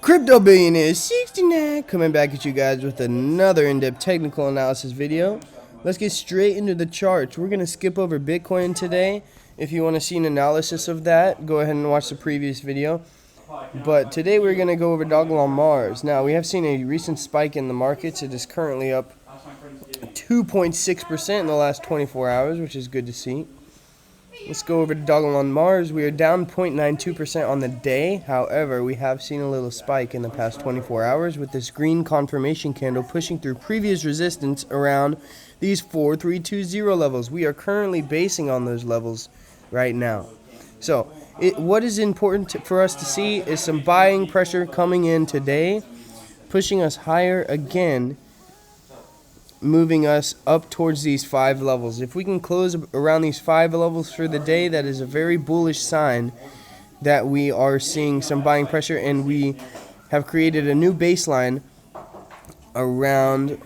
Crypto Billionaire 69 coming back at you guys with another in-depth technical analysis video. Let's get straight into the charts. We're going to skip over Bitcoin today. If you want to see an analysis of that, go ahead and watch the previous video. But today we're going to go over Dogelon Mars. Now, we have seen a recent spike in the markets. It is currently up 2.6% in the last 24 hours, which is good to see. Let's go over to Dogelon Mars. We are down 0.92% on the day. However, we have seen a little spike in the past 24 hours with this green confirmation candle pushing through previous resistance around these 4320 levels. We are currently basing on those levels right now. So, what is important for us to see is some buying pressure coming in today, pushing us higher again, moving us up towards these 5 levels. If we can close around these 5 levels for the day, that is a very bullish sign that we are seeing some buying pressure, and we have created a new baseline around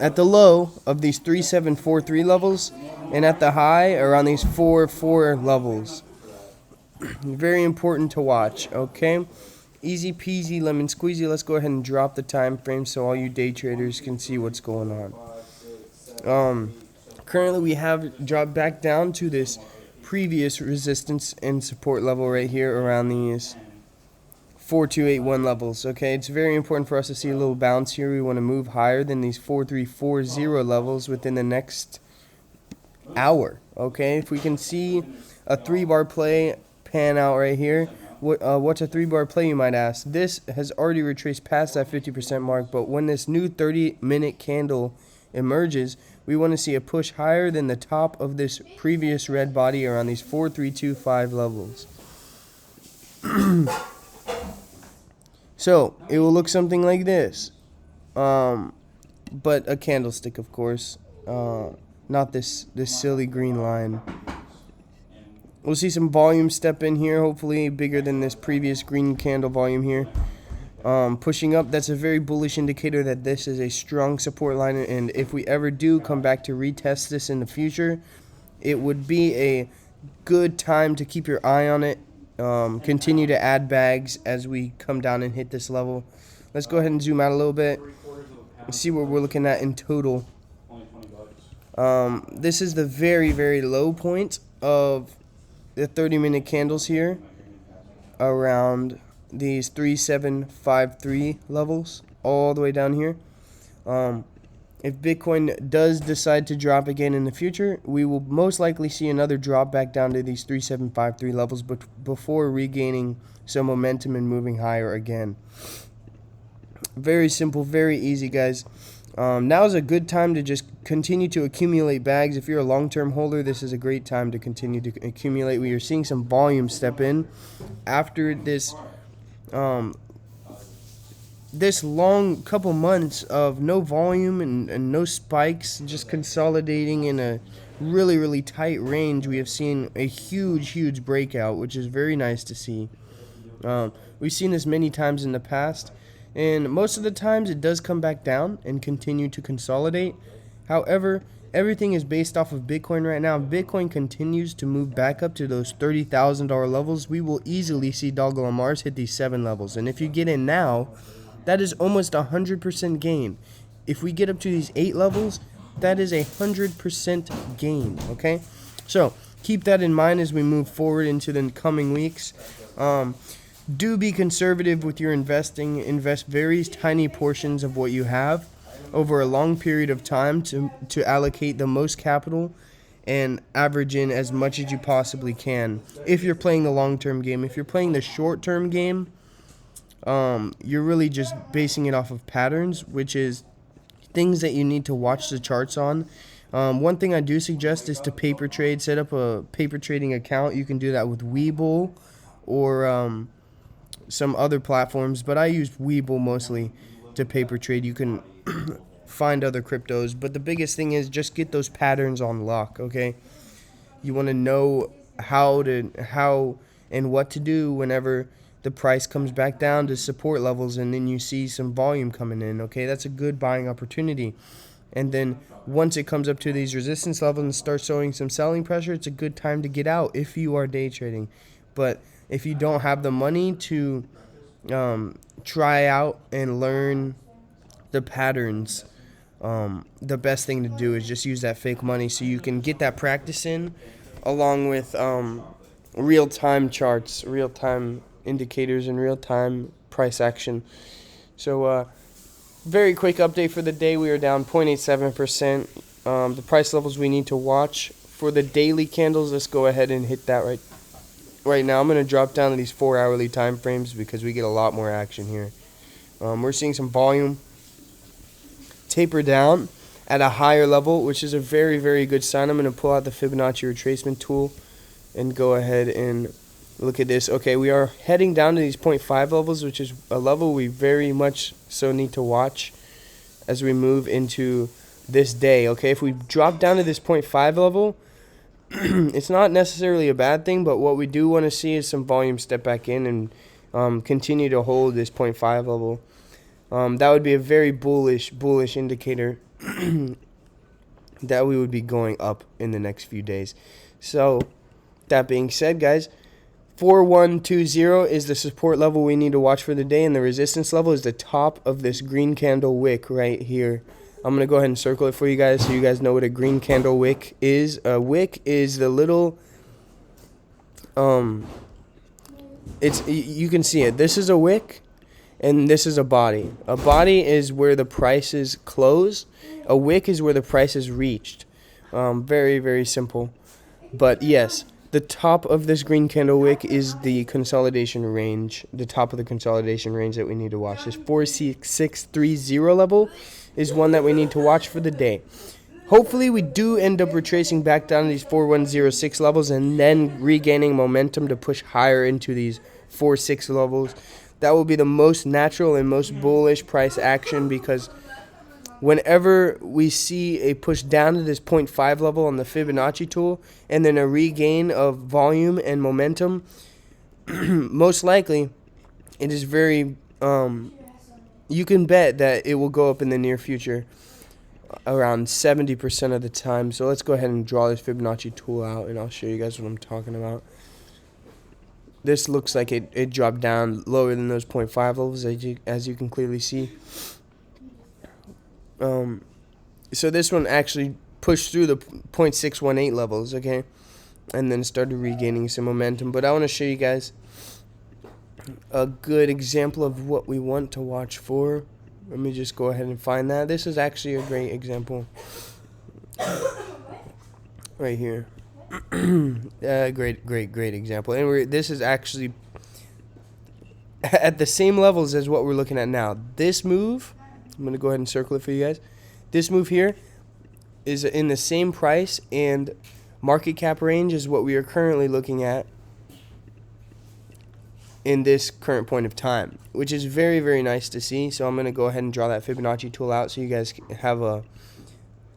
at the low of these 3743 levels and at the high around these 44 levels. Very important to watch, okay? Easy peasy lemon squeezy. Let's go ahead and drop the time frame so all you day traders can see what's going on. Currently we have dropped back down to this previous resistance and support level right here around these 4281 levels. Okay, it's very important for us to see a little bounce here. We want to move higher than these 4340 levels within the next hour. Okay, if we can see a 3-bar play pan out right here. What's a 3-bar play, you might ask? This has already retraced past that 50% mark, but when this new 30-minute candle emerges, we want to see a push higher than the top of this previous red body around these 4325 levels. So, it will look something like this. But a candlestick, of course. Not this silly green line. We'll see some volume step in here, hopefully bigger than this previous green candle volume here. Pushing up, that's a very bullish indicator that this is a strong support line, and if we ever do come back to retest this in the future, it would be a good time to keep your eye on it. Continue to add bags as we come down and hit this level. Let's go ahead and zoom out a little bit and see what we're looking at in total. This is the very, very low point of the 30-minute candles here around these 3753 levels all the way down here. If Bitcoin does decide to drop again in the future, we will most likely see another drop back down to these 3753 levels before regaining some momentum and moving higher again. Very simple, very easy, guys. Now is a good time to just continue to accumulate bags. If you're a long-term holder, this is a great time to continue to accumulate. We are seeing some volume step in after this this long couple months of no volume and no spikes, just consolidating in a really, really tight range. We have seen a huge breakout, which is very nice to see. We've seen this many times in the past, and most of the times it does come back down and continue to consolidate. However, everything is based off of Bitcoin right now. If Bitcoin continues to move back up to those $30,000 levels, we will easily see Dogelon Mars hit these 7 levels. And if you get in now, that is almost 100% gain. If we get up to these 8 levels, that is 100% gain, okay? So, keep that in mind as we move forward into the coming weeks. Do be conservative with your investing. Invest very tiny portions of what you have over a long period of time to allocate the most capital and average in as much as you possibly can. If you're playing the long-term game, if you're playing the short-term game, you're really just basing it off of patterns, which is things that you need to watch the charts on. One thing I do suggest is to paper trade. Set up a paper trading account. You can do that with Webull or some other platforms, but I use Webull mostly to paper trade. You can find other cryptos, but the biggest thing is just get those patterns on lock, okay? You want to know how and what to do whenever the price comes back down to support levels and then you see some volume coming in, okay? That's a good buying opportunity. And then once it comes up to these resistance levels and starts showing some selling pressure, it's a good time to get out if you are day trading. But if you don't have the money to try out and learn the patterns, the best thing to do is just use that fake money so you can get that practice in, along with real-time charts, real-time indicators, and real-time price action. So very quick update for the day. We are down 0.87%. The price levels we need to watch for the daily candles, let's go ahead and hit that right now. I'm going to drop down to these 4 hourly time frames because we get a lot more action here. We're seeing some volume taper down at a higher level, which is a very, very good sign. I'm going to pull out the Fibonacci retracement tool and go ahead and look at this. Okay, we are heading down to these 0.5 levels, which is a level we very much so need to watch as we move into this day. Okay, if we drop down to this 0.5 level, it's not necessarily a bad thing, but what we do want to see is some volume step back in and continue to hold this 0.5 level. That would be a very bullish indicator that we would be going up in the next few days. So that being said, guys, 4120 is the support level we need to watch for the day, and the resistance level is the top of this green candle wick right here. I'm going to go ahead and circle it for you guys so you guys know what a green candle wick is. A wick is the little, you can see it. This is a wick, and this is a body. A body is where the prices close. A wick is where the price is reached. Very, very simple. But yes, the top of this green candle wick is the consolidation range, the top of the consolidation range that we need to watch. This 46630 level is one that we need to watch for the day. Hopefully we do end up retracing back down to these 4106 levels and then regaining momentum to push higher into these 46 levels. That will be the most natural and most bullish price action, because whenever we see a push down to this 0.5 level on the Fibonacci tool and then a regain of volume and momentum, most likely it is very you can bet that it will go up in the near future around 70% of the time. So let's go ahead and draw this Fibonacci tool out, and I'll show you guys what I'm talking about. This looks like it dropped down lower than those 0.5 levels, as you can clearly see. So this one actually pushed through the 0.618 levels, okay, and then started regaining some momentum. But I want to show you guys a good example of what we want to watch for. Let me just go ahead and find that. This is actually a great example right here. Great example. And this is actually at the same levels as what we're looking at now. This move, I'm going to go ahead and circle it for you guys. This move here is in the same price and market cap range as what we are currently looking at in this current point of time, which is very, very nice to see. So I'm going to go ahead and draw that Fibonacci tool out so you guys have a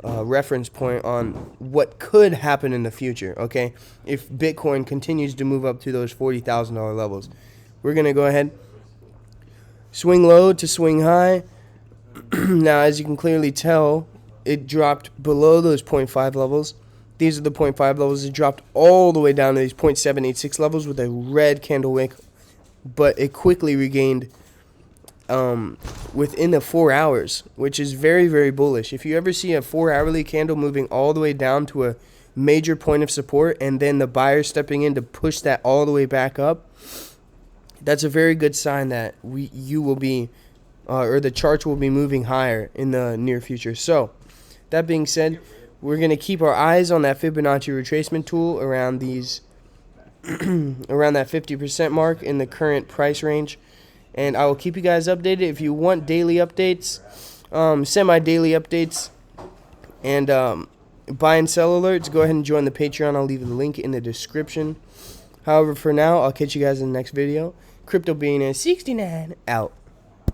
reference point on what could happen in the future, okay, if Bitcoin continues to move up to those $40,000 levels. We're going to go ahead, swing low to swing high. Now, as you can clearly tell, it dropped below those 0.5 levels. These are the 0.5 levels. It dropped all the way down to these 0.786 levels with a red candle wick, but it quickly regained within the 4 hours, which is very, very bullish. If you ever see a 4 hourly candle moving all the way down to a major point of support and then the buyer stepping in to push that all the way back up, that's a very good sign that you will be or the charts will be moving higher in the near future. So that being said, we're going to keep our eyes on that Fibonacci retracement tool around these around that 50% mark in the current price range, and I will keep you guys updated. If you want daily updates, semi-daily updates, and buy and sell alerts, go ahead and join the Patreon. I'll leave the link in the description. However, for now, I'll catch you guys in the next video. Crypto Billionaire 69 out.